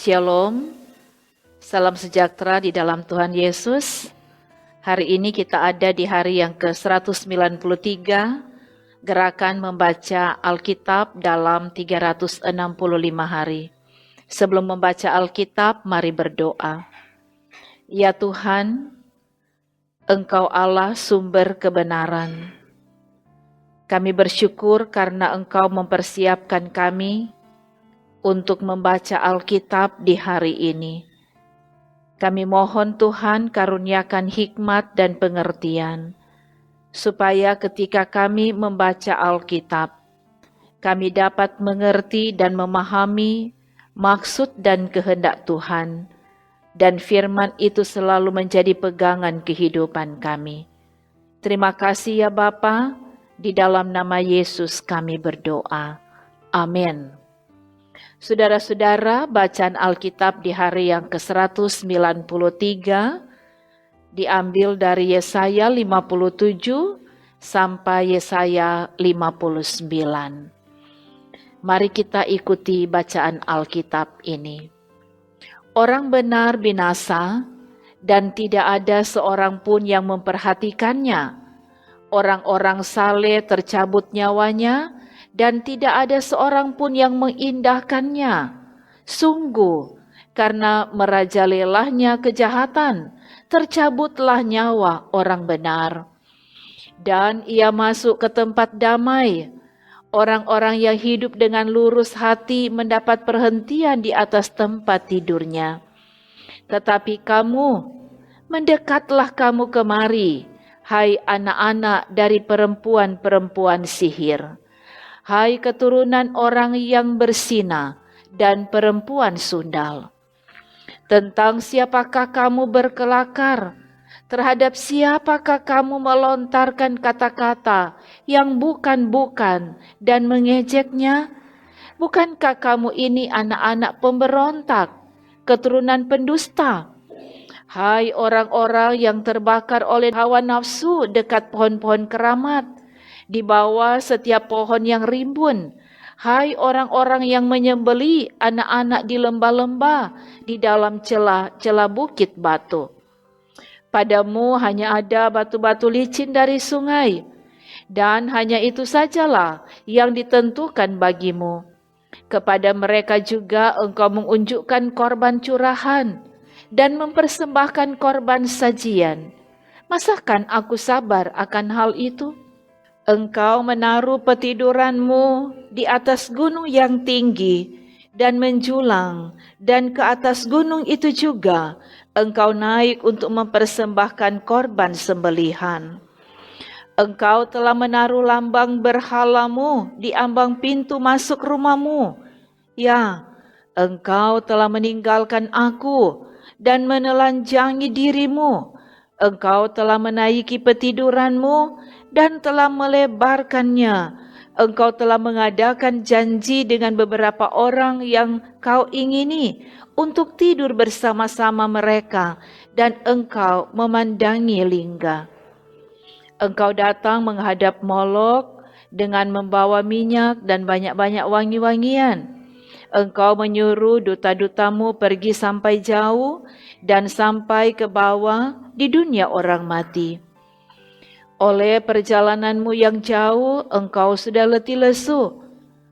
Shalom, salam sejahtera di dalam Tuhan Yesus. Hari ini kita ada di hari yang ke-193, gerakan membaca Alkitab dalam 365 hari. Sebelum membaca Alkitab, mari berdoa. Ya Tuhan, Engkau Allah sumber kebenaran. Kami bersyukur karena Engkau mempersiapkan kami untuk membaca Alkitab di hari ini. Kami mohon Tuhan karuniakan hikmat dan pengertian, supaya ketika kami membaca Alkitab, kami dapat mengerti dan memahami maksud dan kehendak Tuhan, dan firman itu selalu menjadi pegangan kehidupan kami. Terima kasih ya Bapa, di dalam nama Yesus kami berdoa. Amin. Saudara-saudara, bacaan Alkitab di hari yang ke-193 diambil dari Yesaya 57 sampai Yesaya 59. Mari kita ikuti bacaan Alkitab ini. Orang benar binasa dan tidak ada seorang pun yang memperhatikannya. Orang-orang saleh tercabut nyawanya dan tidak ada seorang pun yang mengindahkannya. Sungguh, karena merajalelahnya kejahatan, tercabutlah nyawa orang benar. Dan ia masuk ke tempat damai. Orang-orang yang hidup dengan lurus hati mendapat perhentian di atas tempat tidurnya. Tetapi kamu, mendekatlah kamu kemari, hai anak-anak dari perempuan-perempuan sihir. Hai keturunan orang yang bersina dan perempuan sundal. Tentang siapakah kamu berkelakar? Terhadap siapakah kamu melontarkan kata-kata yang bukan-bukan dan mengejeknya? Bukankah kamu ini anak-anak pemberontak, keturunan pendusta? Hai orang-orang yang terbakar oleh hawa nafsu dekat pohon-pohon keramat, di bawah setiap pohon yang rimbun. Hai orang-orang yang menyembeli anak-anak di lembah-lembah, di dalam celah-celah bukit batu. Padamu hanya ada batu-batu licin dari sungai, dan hanya itu sajalah yang ditentukan bagimu. Kepada mereka juga engkau mengunjukkan korban curahan, dan mempersembahkan korban sajian. Masakan aku sabar akan hal itu? Engkau menaruh petiduranmu di atas gunung yang tinggi dan menjulang, dan ke atas gunung itu juga engkau naik untuk mempersembahkan korban sembelihan. Engkau telah menaruh lambang berhalamu di ambang pintu masuk rumahmu. Ya, engkau telah meninggalkan aku dan menelanjangi dirimu. Engkau telah menaiki petiduranmu dan telah melebarkannya. Engkau telah mengadakan janji dengan beberapa orang yang kau ingini untuk tidur bersama-sama mereka, dan engkau memandangi lingga. Engkau datang menghadap Molok dengan membawa minyak dan banyak-banyak wangi-wangian. Engkau menyuruh duta-dutamu pergi sampai jauh dan sampai ke bawah di dunia orang mati. Oleh perjalananmu yang jauh, engkau sudah letih lesu,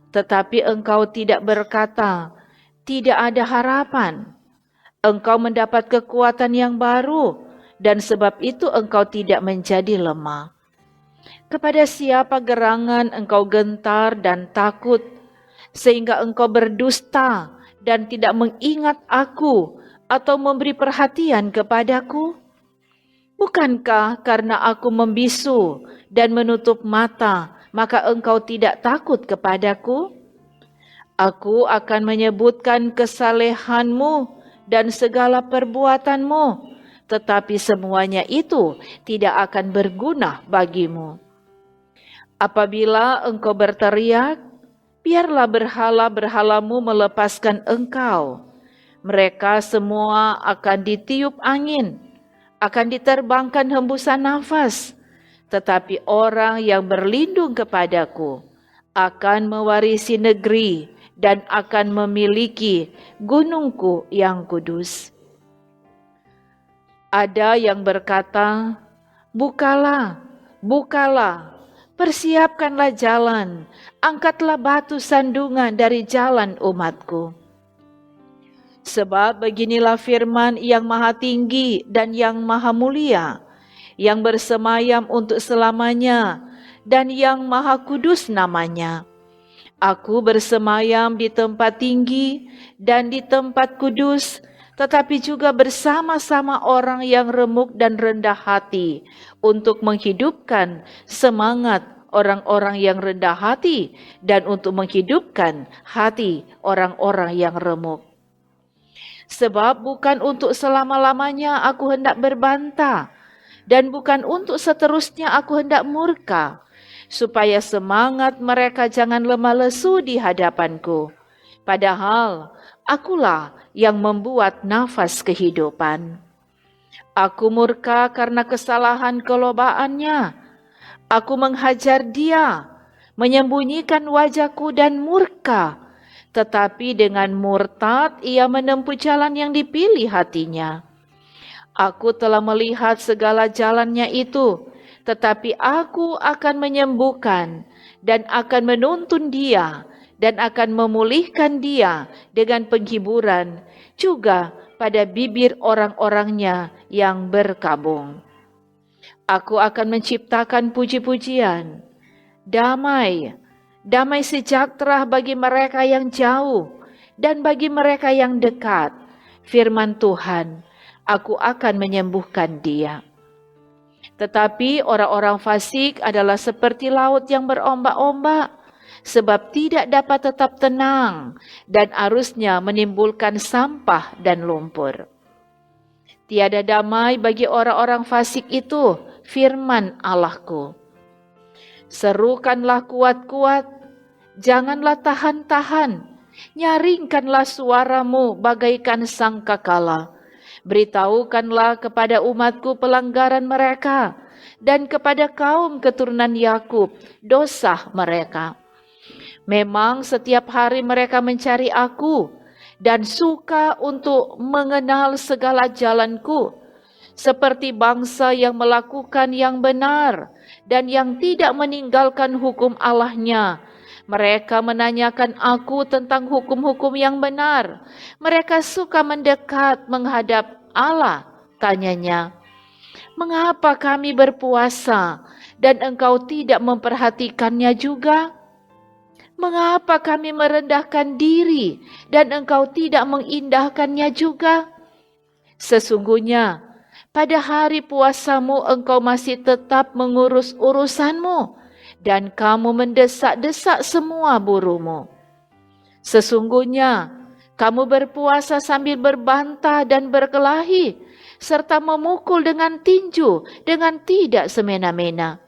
tetapi engkau tidak berkata, tidak ada harapan. Engkau mendapat kekuatan yang baru, dan sebab itu engkau tidak menjadi lemah. Kepada siapa gerangan engkau gentar dan takut, sehingga engkau berdusta dan tidak mengingat aku atau memberi perhatian kepadaku? Bukankah karena aku membisu dan menutup mata, maka engkau tidak takut kepadaku? Aku akan menyebutkan kesalehanmu dan segala perbuatanmu, tetapi semuanya itu tidak akan berguna bagimu. Apabila engkau berteriak, biarlah berhala-berhalamu melepaskan engkau. Mereka semua akan ditiup angin. akan diterbangkan hembusan nafas, tetapi orang yang berlindung kepadaku akan mewarisi negeri dan akan memiliki gunungku yang kudus. Ada yang berkata, "Bukalah, bukalah, persiapkanlah jalan, angkatlah batu sandungan dari jalan umatku." Sebab beginilah firman yang maha tinggi dan yang maha mulia, yang bersemayam untuk selamanya dan yang maha kudus namanya. Aku bersemayam di tempat tinggi dan di tempat kudus, tetapi juga bersama-sama orang yang remuk dan rendah hati, untuk menghidupkan semangat orang-orang yang rendah hati dan untuk menghidupkan hati orang-orang yang remuk. Sebab bukan untuk selama-lamanya aku hendak berbantah, dan bukan untuk seterusnya aku hendak murka, supaya semangat mereka jangan lemah lesu di hadapanku. Padahal akulah yang membuat nafas kehidupan. Aku murka karena kesalahan kelobaannya. Aku menghajar dia, menyembunyikan wajahku dan murka. Tetapi dengan murtad ia menempuh jalan yang dipilih hatinya. Aku telah melihat segala jalannya itu, tetapi aku akan menyembuhkan dan akan menuntun dia dan akan memulihkan dia dengan penghiburan juga pada bibir orang-orangnya yang berkabung. Aku akan menciptakan puji-pujian, damai, damai sejahtera bagi mereka yang jauh dan bagi mereka yang dekat. Firman Tuhan, aku akan menyembuhkan dia. Tetapi orang-orang fasik adalah seperti laut yang berombak-ombak, sebab tidak dapat tetap tenang dan arusnya menimbulkan sampah dan lumpur. Tiada damai bagi orang-orang fasik itu, firman Allahku. Serukanlah kuat-kuat, janganlah tahan-tahan, nyaringkanlah suaramu bagaikan sangkakala. Beritahukanlah kepada umatku pelanggaran mereka, dan kepada kaum keturunan Yakub dosa mereka. Memang setiap hari mereka mencari aku, dan suka untuk mengenal segala jalanku, seperti bangsa yang melakukan yang benar, dan yang tidak meninggalkan hukum Allahnya. Mereka menanyakan aku tentang hukum-hukum yang benar. Mereka suka mendekat menghadap Allah. Tanyanya, "Mengapa kami berpuasa dan engkau tidak memperhatikannya juga? Mengapa kami merendahkan diri dan engkau tidak mengindahkannya juga? Sesungguhnya pada hari puasamu engkau masih tetap mengurus urusanmu, dan kamu mendesak-desak semua burumu. Sesungguhnya kamu berpuasa sambil berbantah dan berkelahi, serta memukul dengan tinju dengan tidak semena-mena.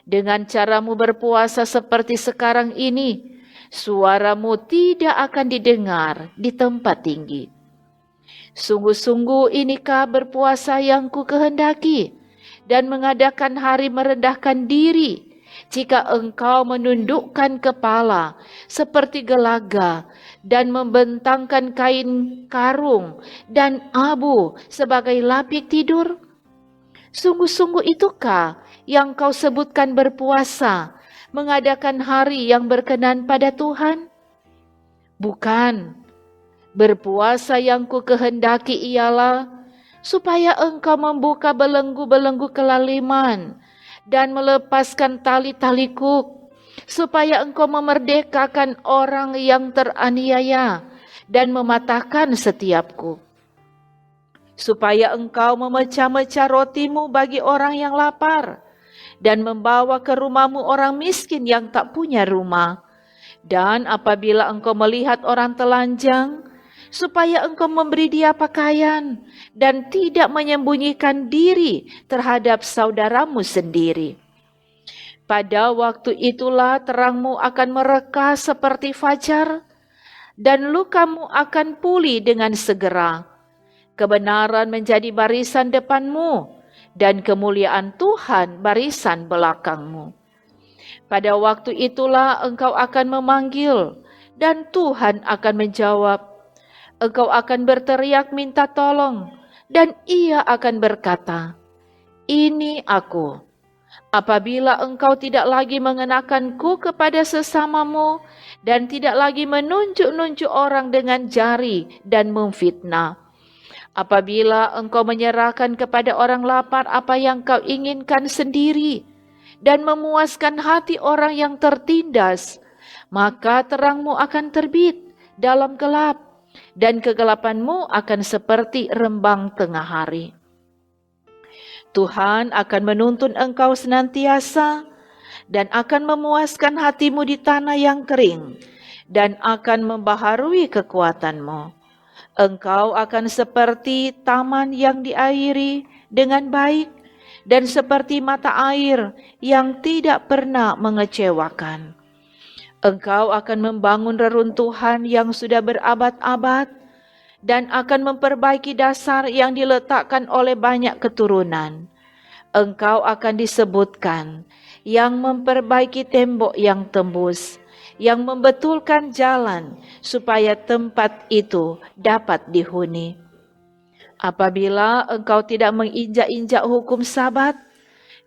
Dengan caramu berpuasa seperti sekarang ini, suaramu tidak akan didengar di tempat tinggi. Sungguh-sungguh inikah berpuasa yang ku kehendaki, dan mengadakan hari merendahkan diri, jika engkau menundukkan kepala seperti gelaga dan membentangkan kain karung dan abu sebagai lapik tidur? Sungguh-sungguh itukah yang kau sebutkan berpuasa, mengadakan hari yang berkenan pada Tuhan? Bukan, berpuasa yang ku kehendaki ialah supaya engkau membuka belenggu-belenggu kelaliman dan melepaskan tali-tali kuk, supaya engkau memerdekakan orang yang teraniaya dan mematahkan setiap kuk, supaya engkau memecah-mecah rotimu bagi orang yang lapar dan membawa ke rumahmu orang miskin yang tak punya rumah. Dan apabila engkau melihat orang telanjang, supaya engkau memberi dia pakaian dan tidak menyembunyikan diri terhadap saudaramu sendiri. Pada waktu itulah terangmu akan mereka seperti fajar, dan lukamu akan pulih dengan segera. Kebenaran menjadi barisan depanmu, dan kemuliaan Tuhan barisan belakangmu. Pada waktu itulah engkau akan memanggil, dan Tuhan akan menjawab. Engkau akan berteriak minta tolong, dan Ia akan berkata, "Ini aku." Apabila engkau tidak lagi mengenakanku kepada sesamamu, dan tidak lagi menunjuk-nunjuk orang dengan jari dan memfitnah. Apabila engkau menyerahkan kepada orang lapar apa yang kau inginkan sendiri, dan memuaskan hati orang yang tertindas, maka terangmu akan terbit dalam gelap, dan kegelapanmu akan seperti rembang tengah hari. Tuhan akan menuntun engkau senantiasa, dan akan memuaskan hatimu di tanah yang kering, dan akan membaharui kekuatanmu. Engkau akan seperti taman yang diairi dengan baik, dan seperti mata air yang tidak pernah mengecewakan. Engkau akan membangun reruntuhan yang sudah berabad-abad, dan akan memperbaiki dasar yang diletakkan oleh banyak keturunan. Engkau akan disebutkan yang memperbaiki tembok yang tembus, yang membetulkan jalan supaya tempat itu dapat dihuni. Apabila engkau tidak menginjak-injak hukum Sabat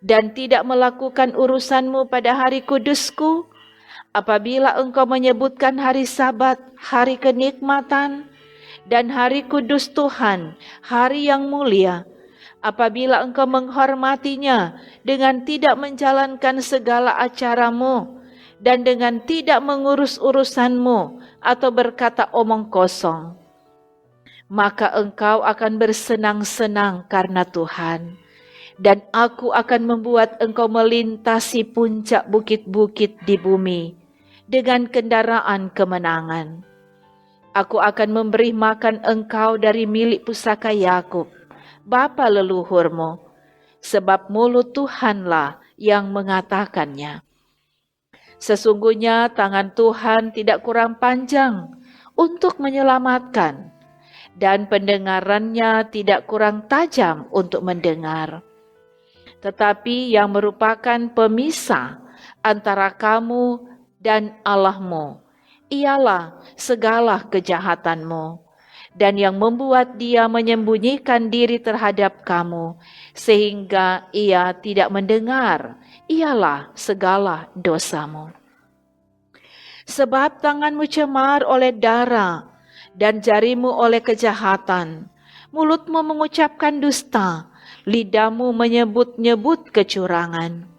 dan tidak melakukan urusanmu pada hari kudusku, apabila engkau menyebutkan hari Sabat hari kenikmatan, dan hari kudus Tuhan, hari yang mulia, apabila engkau menghormatinya dengan tidak menjalankan segala acaramu, dan dengan tidak mengurus urusanmu atau berkata omong kosong, maka engkau akan bersenang-senang karena Tuhan, dan aku akan membuat engkau melintasi puncak bukit-bukit di bumi dengan kendaraan kemenangan. Aku akan memberi makan engkau dari milik pusaka Yakub, bapa leluhurmu, sebab mulut Tuhanlah yang mengatakannya. Sesungguhnya tangan Tuhan tidak kurang panjang untuk menyelamatkan, dan pendengarannya tidak kurang tajam untuk mendengar. Tetapi yang merupakan pemisah antara kamu dan Allahmu, ialah segala kejahatanmu, dan yang membuat dia menyembunyikan diri terhadap kamu, sehingga ia tidak mendengar, ialah segala dosamu. Sebab tanganmu cemar oleh darah, dan jarimu oleh kejahatan, mulutmu mengucapkan dusta, lidahmu menyebut-nyebut kecurangan.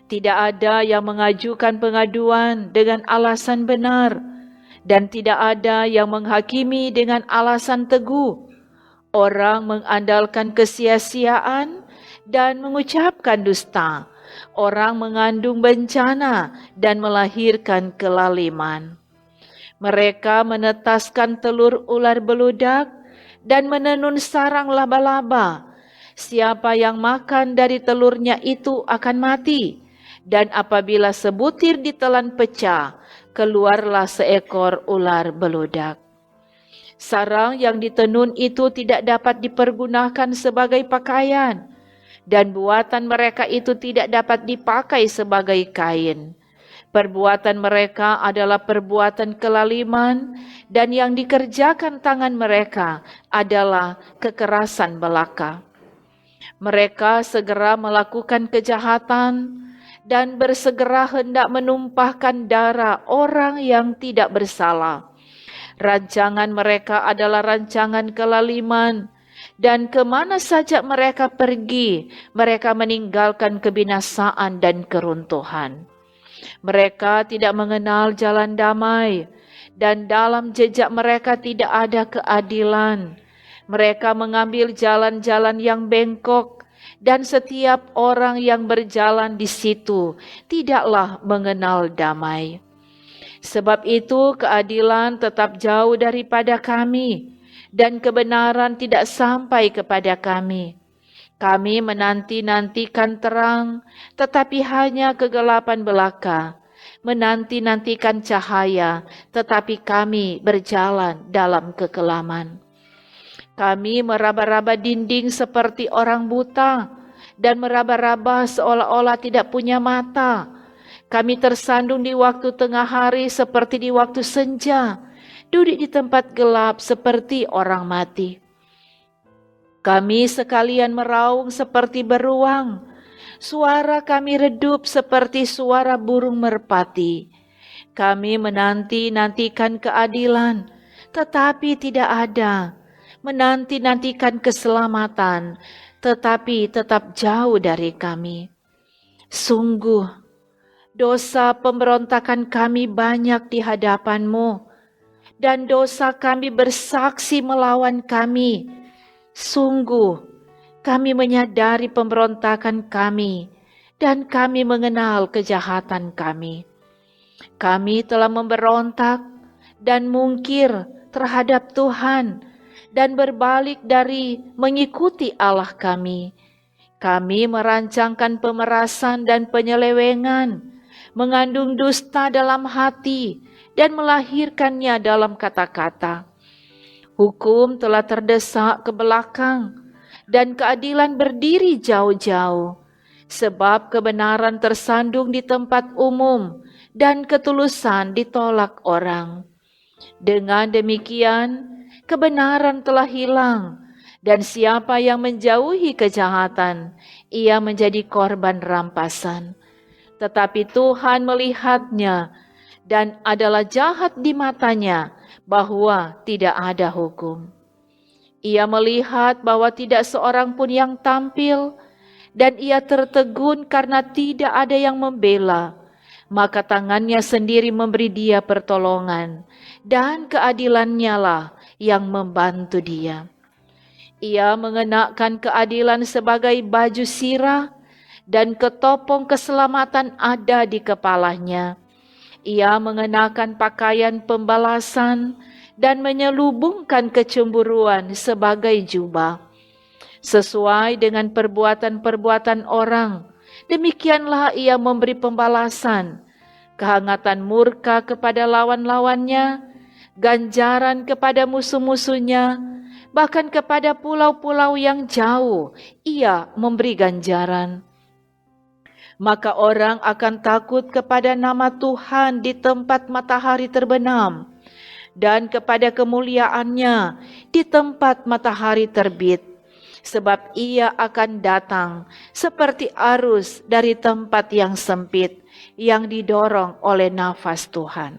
Tidak ada yang mengajukan pengaduan dengan alasan benar, dan tidak ada yang menghakimi dengan alasan teguh. Orang mengandalkan kesia-siaan dan mengucapkan dusta. Orang mengandung bencana dan melahirkan kelaliman. Mereka menetaskan telur ular beludak dan menenun sarang laba-laba. Siapa yang makan dari telurnya itu akan mati. Dan apabila sebutir ditelan pecah, keluarlah seekor ular beludak. Sarang yang ditenun itu tidak dapat dipergunakan sebagai pakaian, dan buatan mereka itu tidak dapat dipakai sebagai kain. Perbuatan mereka adalah perbuatan kelaliman, dan yang dikerjakan tangan mereka adalah kekerasan belaka. Mereka segera melakukan kejahatan, dan bersegera hendak menumpahkan darah orang yang tidak bersalah. Rancangan mereka adalah rancangan kelaliman, dan kemana saja mereka pergi, mereka meninggalkan kebinasaan dan keruntuhan. Mereka tidak mengenal jalan damai, dan dalam jejak mereka tidak ada keadilan. Mereka mengambil jalan-jalan yang bengkok, dan setiap orang yang berjalan di situ tidaklah mengenal damai. Sebab itu keadilan tetap jauh daripada kami, dan kebenaran tidak sampai kepada kami. Kami menanti-nantikan terang, tetapi hanya kegelapan belaka. Menanti-nantikan cahaya, tetapi kami berjalan dalam kekelaman. Kami meraba-raba dinding seperti orang buta dan meraba-raba seolah-olah tidak punya mata. Kami tersandung di waktu tengah hari seperti di waktu senja, duduk di tempat gelap seperti orang mati. Kami sekalian meraung seperti beruang, suara kami redup seperti suara burung merpati. Kami menanti-nantikan keadilan, tetapi tidak ada. Menanti-nantikan keselamatan, tetapi tetap jauh dari kami. Sungguh, dosa pemberontakan kami banyak di hadapan-Mu, dan dosa kami bersaksi melawan kami. Sungguh, kami menyadari pemberontakan kami, dan kami mengenal kejahatan kami. Kami telah memberontak dan mungkir terhadap Tuhan, dan berbalik dari mengikuti Allah kami. Kami merancangkan pemerasan dan penyelewengan, mengandung dusta dalam hati, dan melahirkannya dalam kata-kata. Hukum telah terdesak ke belakang, dan keadilan berdiri jauh-jauh, sebab kebenaran tersandung di tempat umum, dan ketulusan ditolak orang. Dengan demikian, kebenaran telah hilang, dan siapa yang menjauhi kejahatan, ia menjadi korban rampasan. Tetapi Tuhan melihatnya, dan adalah jahat di matanya, bahwa tidak ada hukum. Ia melihat bahwa tidak seorang pun yang tampil, dan ia tertegun karena tidak ada yang membela. Maka tangannya sendiri memberi dia pertolongan, dan keadilannya lah yang membantu dia. Ia mengenakan keadilan sebagai baju sirah, dan ketopong keselamatan ada di kepalanya. Ia mengenakan pakaian pembalasan dan menyelubungkan kecemburuan sebagai jubah. Sesuai dengan perbuatan-perbuatan orang, demikianlah ia memberi pembalasan, kehangatan murka kepada lawan-lawannya, ganjaran kepada musuh-musuhnya, bahkan kepada pulau-pulau yang jauh ia memberi ganjaran. Maka orang akan takut kepada nama Tuhan di tempat matahari terbenam, dan kepada kemuliaannya di tempat matahari terbit. Sebab ia akan datang seperti arus dari tempat yang sempit, yang didorong oleh nafas Tuhan.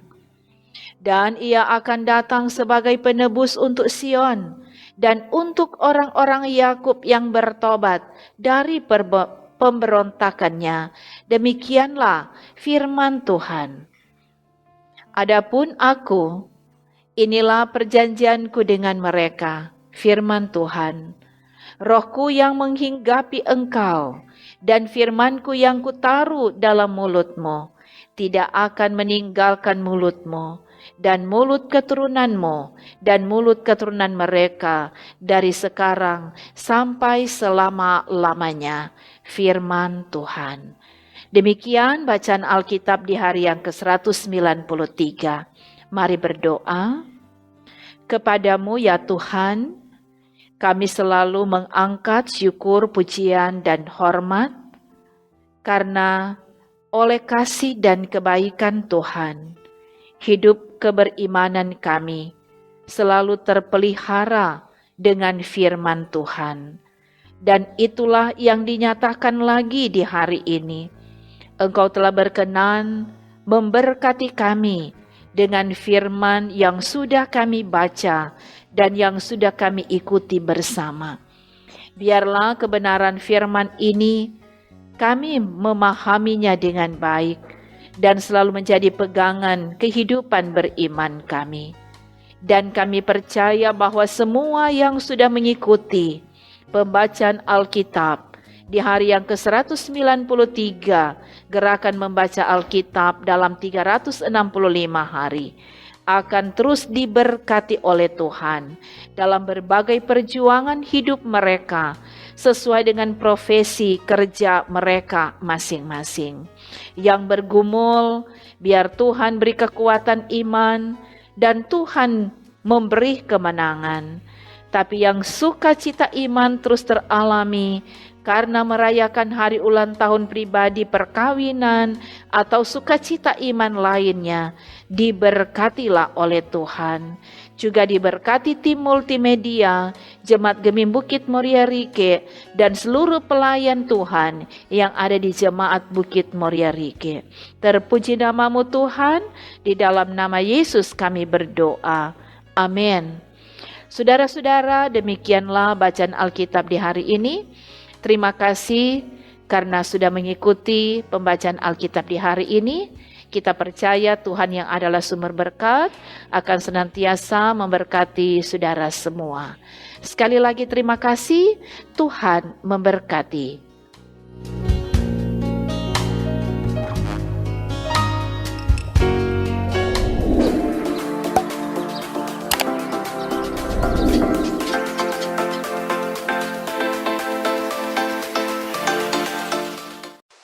Dan ia akan datang sebagai penebus untuk Sion, dan untuk orang-orang Yakub yang bertobat dari pemberontakannya. Demikianlah firman Tuhan. Adapun aku, inilah perjanjianku dengan mereka, firman Tuhan. Rohku yang menghinggapi engkau, dan firmanku yang kutaruh dalam mulutmu, tidak akan meninggalkan mulutmu, dan mulut keturunanmu, dan mulut keturunan mereka, dari sekarang sampai selama-lamanya. Firman Tuhan. Demikian bacaan Alkitab di hari yang ke-193. Mari berdoa. Kepadamu ya Tuhan, kami selalu mengangkat syukur, pujian, dan hormat, karena oleh kasih dan kebaikan Tuhan, hidup keberimanan kami selalu terpelihara dengan firman Tuhan. Dan itulah yang dinyatakan lagi di hari ini. Engkau telah berkenan memberkati kami dengan firman yang sudah kami baca dan yang sudah kami ikuti bersama. Biarlah kebenaran firman ini kami memahaminya dengan baik dan selalu menjadi pegangan kehidupan beriman kami. Dan kami percaya bahwa semua yang sudah mengikuti pembacaan Alkitab di hari yang ke-193, gerakan membaca Alkitab dalam 365 hari, akan terus diberkati oleh Tuhan dalam berbagai perjuangan hidup mereka sesuai dengan profesi kerja mereka masing-masing. Yang bergumul, biar Tuhan beri kekuatan iman dan Tuhan memberi kemenangan. tapi yang sukacita iman terus teralami karena merayakan hari ulang tahun pribadi, perkawinan, atau sukacita iman lainnya, diberkatilah oleh Tuhan. Juga diberkati tim multimedia, Jemaat Gemim Bukit Moria Rike, dan seluruh pelayan Tuhan yang ada di Jemaat Bukit Moria Rike. Terpuji namamu Tuhan, di dalam nama Yesus kami berdoa. Amin. Saudara-saudara, demikianlah bacaan Alkitab di hari ini. Terima kasih karena sudah mengikuti pembacaan Alkitab di hari ini. Kita percaya Tuhan yang adalah sumber berkat akan senantiasa memberkati saudara semua. Sekali lagi terima kasih, Tuhan memberkati.